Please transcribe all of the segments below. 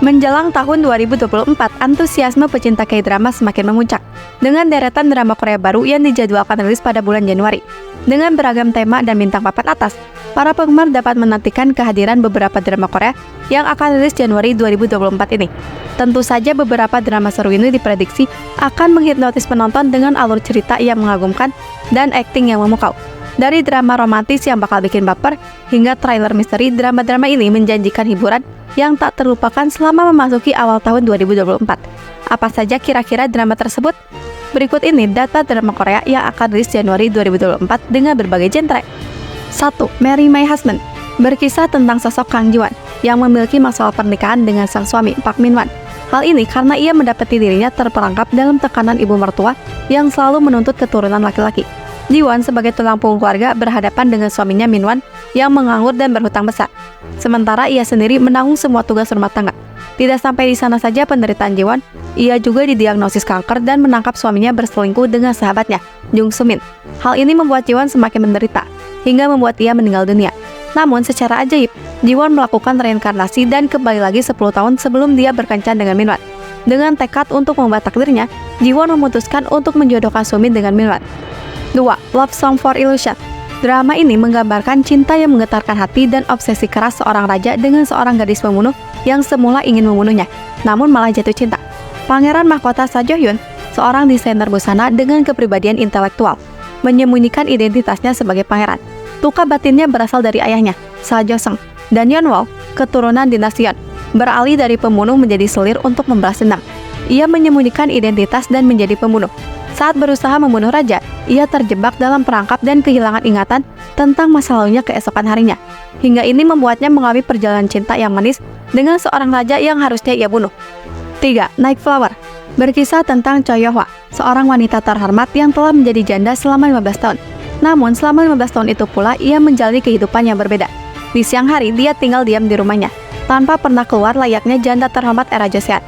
Menjelang tahun 2024, antusiasme pecinta K-drama semakin memuncak dengan deretan drama Korea baru yang dijadwalkan rilis pada bulan Januari. Dengan beragam tema dan bintang papan atas, para penggemar dapat menantikan kehadiran beberapa drama Korea yang akan rilis Januari 2024 ini. Tentu saja beberapa drama seru ini diprediksi akan menghipnotis penonton dengan alur cerita yang mengagumkan dan akting yang memukau. Dari drama romantis yang bakal bikin baper, hingga trailer misteri, drama-drama ini menjanjikan hiburan yang tak terlupakan selama memasuki awal tahun 2024. Apa saja kira-kira drama tersebut? Berikut ini data drama Korea yang akan rilis Januari 2024 dengan berbagai genre. 1. Marry My Husband. Berkisah tentang sosok Kang Ji-won yang memiliki masalah pernikahan dengan sang suami Park Min-wan. Hal ini karena ia mendapati dirinya terperangkap dalam tekanan ibu mertua yang selalu menuntut keturunan laki-laki. Ji-won sebagai tulang punggung keluarga berhadapan dengan suaminya Min-wan yang menganggur dan berhutang besar. Sementara ia sendiri menanggung semua tugas rumah tangga. Tidak sampai di sana saja penderitaan Ji-won, ia juga didiagnosis kanker dan menangkap suaminya berselingkuh dengan sahabatnya, Jung Soo-min. Hal ini membuat Ji-won semakin menderita, hingga membuat ia meninggal dunia. Namun secara ajaib, Ji-won melakukan reinkarnasi dan kembali lagi 10 tahun sebelum dia berkencan dengan Min-wan. Dengan tekad untuk mengubah takdirnya, Ji-won memutuskan untuk menjodohkan Soo-min dengan Min-wan. 2. Love Song for Illusion. Drama ini menggambarkan cinta yang menggetarkan hati dan obsesi keras seorang raja dengan seorang gadis pembunuh yang semula ingin membunuhnya, namun malah jatuh cinta. Pangeran mahkota Sa Jo-hyun, seorang desainer busana dengan kepribadian intelektual, menyembunyikan identitasnya sebagai pangeran. Luka batinnya berasal dari ayahnya, Sa Jo-seung, dan Yeon-wol, keturunan dinasti Yeon, beralih dari pembunuh menjadi selir untuk membalas dendam. Ia menyembunyikan identitas dan menjadi pembunuh. Saat berusaha membunuh raja, ia terjebak dalam perangkap dan kehilangan ingatan tentang masa lalunya keesokan harinya. Hingga ini membuatnya mengalami perjalanan cinta yang manis dengan seorang raja yang harusnya ia bunuh. 3. Nightflower. Berkisah tentang Choi Yo-hwa, seorang wanita terhormat yang telah menjadi janda selama 15 tahun. Namun selama 15 tahun itu pula ia menjalani kehidupan yang berbeda. Di siang hari dia tinggal diam di rumahnya, tanpa pernah keluar layaknya janda terhormat era Joseon.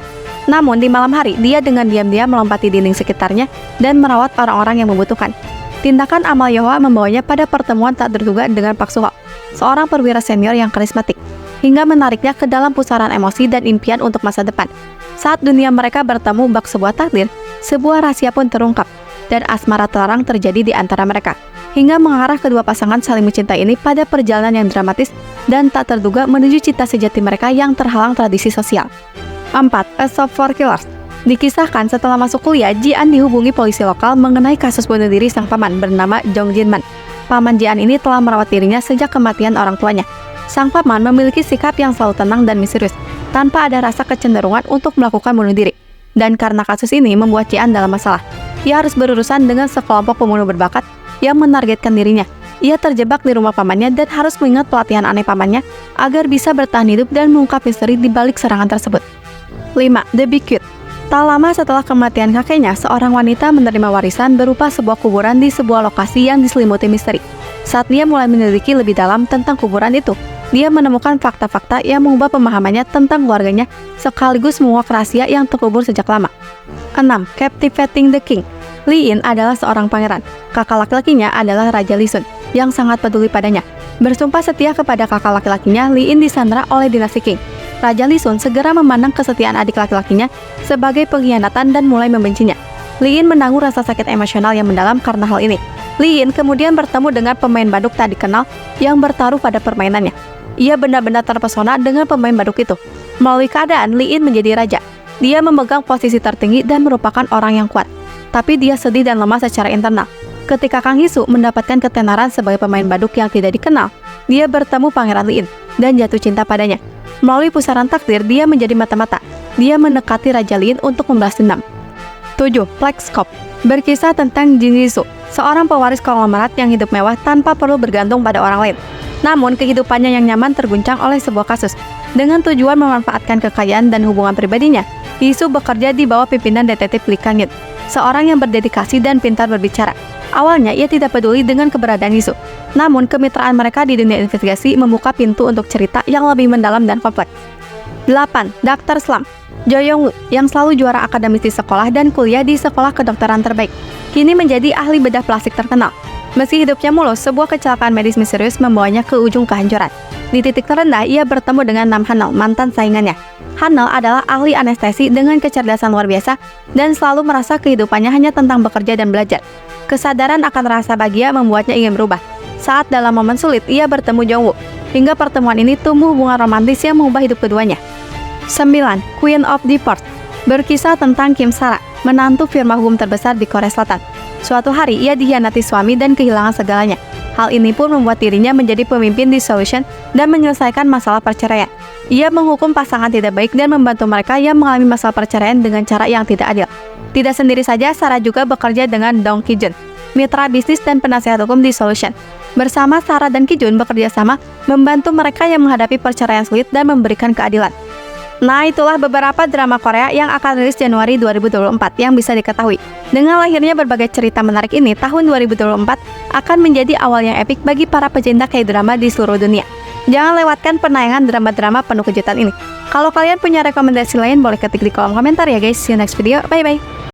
Namun di malam hari, dia dengan diam-diam melompati dinding sekitarnya dan merawat orang-orang yang membutuhkan. Tindakan amal Yo-hwa membawanya pada pertemuan tak terduga dengan Park Soo-ho, seorang perwira senior yang karismatik, hingga menariknya ke dalam pusaran emosi dan impian untuk masa depan. Saat dunia mereka bertemu bak sebuah takdir, sebuah rahasia pun terungkap, dan asmara terlarang terjadi di antara mereka, hingga mengarah kedua pasangan saling mencintai ini pada perjalanan yang dramatis dan tak terduga menuju cita sejati mereka yang terhalang tradisi sosial. 4. A Shop for Killers. Dikisahkan setelah masuk kuliah, Ji-an dihubungi polisi lokal mengenai kasus bunuh diri sang paman bernama Jong Jin-man. Paman Ji-an ini telah merawat dirinya sejak kematian orang tuanya. Sang paman memiliki sikap yang selalu tenang dan misterius, tanpa ada rasa kecenderungan untuk melakukan bunuh diri. Dan karena kasus ini membuat Ji-an dalam masalah. Ia harus berurusan dengan sekelompok pembunuh berbakat yang menargetkan dirinya. Ia terjebak di rumah pamannya dan harus mengingat pelatihan aneh pamannya agar bisa bertahan hidup dan mengungkap misteri di balik serangan tersebut. 5. The Big Cute. Tak lama setelah kematian kakeknya, seorang wanita menerima warisan berupa sebuah kuburan di sebuah lokasi yang diselimuti misteri. Saat dia mulai menyelidiki lebih dalam tentang kuburan itu, dia menemukan fakta-fakta yang mengubah pemahamannya tentang keluarganya sekaligus menguak rahasia yang terkubur sejak lama. 6. Captivating the King. Lee In adalah seorang pangeran. Kakak laki-lakinya adalah Raja Lee Sun yang sangat peduli padanya. Bersumpah setia kepada kakak laki-lakinya, Lee In disandera oleh dinasti King. Raja Lee Sun segera memandang kesetiaan adik laki-lakinya sebagai pengkhianatan dan mulai membencinya. Lee In menanggung rasa sakit emosional yang mendalam karena hal ini. Lee In kemudian bertemu dengan pemain baduk tak dikenal yang bertaruh pada permainannya. Ia benar-benar terpesona dengan pemain baduk itu. Melalui keadaan, Lee In menjadi raja. Dia memegang posisi tertinggi dan merupakan orang yang kuat. Tapi dia sedih dan lemah secara internal. Ketika Kang Hee-soo mendapatkan ketenaran sebagai pemain baduk yang tidak dikenal, dia bertemu Pangeran Lee In dan jatuh cinta padanya. Melalui pusaran takdir, dia menjadi mata-mata. Dia mendekati Raja Lee In untuk membalas dendam. 7. Flex Cop. Berkisah tentang Jin Ji-soo, seorang pewaris konglomerat yang hidup mewah tanpa perlu bergantung pada orang lain. Namun, kehidupannya yang nyaman terguncang oleh sebuah kasus. Dengan tujuan memanfaatkan kekayaan dan hubungan pribadinya, Ji-soo bekerja di bawah pimpinan detektif Lee Kang-yeon, seorang yang berdedikasi dan pintar berbicara. Awalnya, ia tidak peduli dengan keberadaan Ji-soo. Namun, kemitraan mereka di dunia investigasi membuka pintu untuk cerita yang lebih mendalam dan kompleks. 8. Dr. Slump. Jo Young-woo, yang selalu juara akademis di sekolah dan kuliah di sekolah kedokteran terbaik, kini menjadi ahli bedah plastik terkenal. Meski hidupnya mulus, sebuah kecelakaan medis misterius membawanya ke ujung kehancuran. Di titik terendah, ia bertemu dengan Nam Hanel, mantan saingannya. Hanel adalah ahli anestesi dengan kecerdasan luar biasa dan selalu merasa kehidupannya hanya tentang bekerja dan belajar. Kesadaran akan rasa bahagia membuatnya ingin berubah. Saat dalam momen sulit, ia bertemu Jongwoo. Hingga pertemuan ini tumbuh hubungan romantis yang mengubah hidup keduanya. 9. Queen of the Port. Berkisah tentang Kim Sara, menantu firma hukum terbesar di Korea Selatan. Suatu hari, ia dikhianati suami dan kehilangan segalanya. Hal ini pun membuat dirinya menjadi pemimpin di Solution dan menyelesaikan masalah perceraian. Ia menghukum pasangan tidak baik dan membantu mereka yang mengalami masalah perceraian dengan cara yang tidak adil. Tidak sendiri saja, Sarah juga bekerja dengan Dong Ki-jun, mitra bisnis dan penasihat hukum di Solution. Bersama, Sarah dan Ki-jun bekerja sama membantu mereka yang menghadapi perceraian sulit dan memberikan keadilan. Nah, itulah beberapa drama Korea yang akan rilis Januari 2024 yang bisa diketahui. Dengan lahirnya berbagai cerita menarik ini, tahun 2024 akan menjadi awal yang epik bagi para pecinta K-drama di seluruh dunia. Jangan lewatkan penayangan drama-drama penuh kejutan ini. Kalau kalian punya rekomendasi lain, boleh ketik di kolom komentar ya guys. See you next video, bye-bye.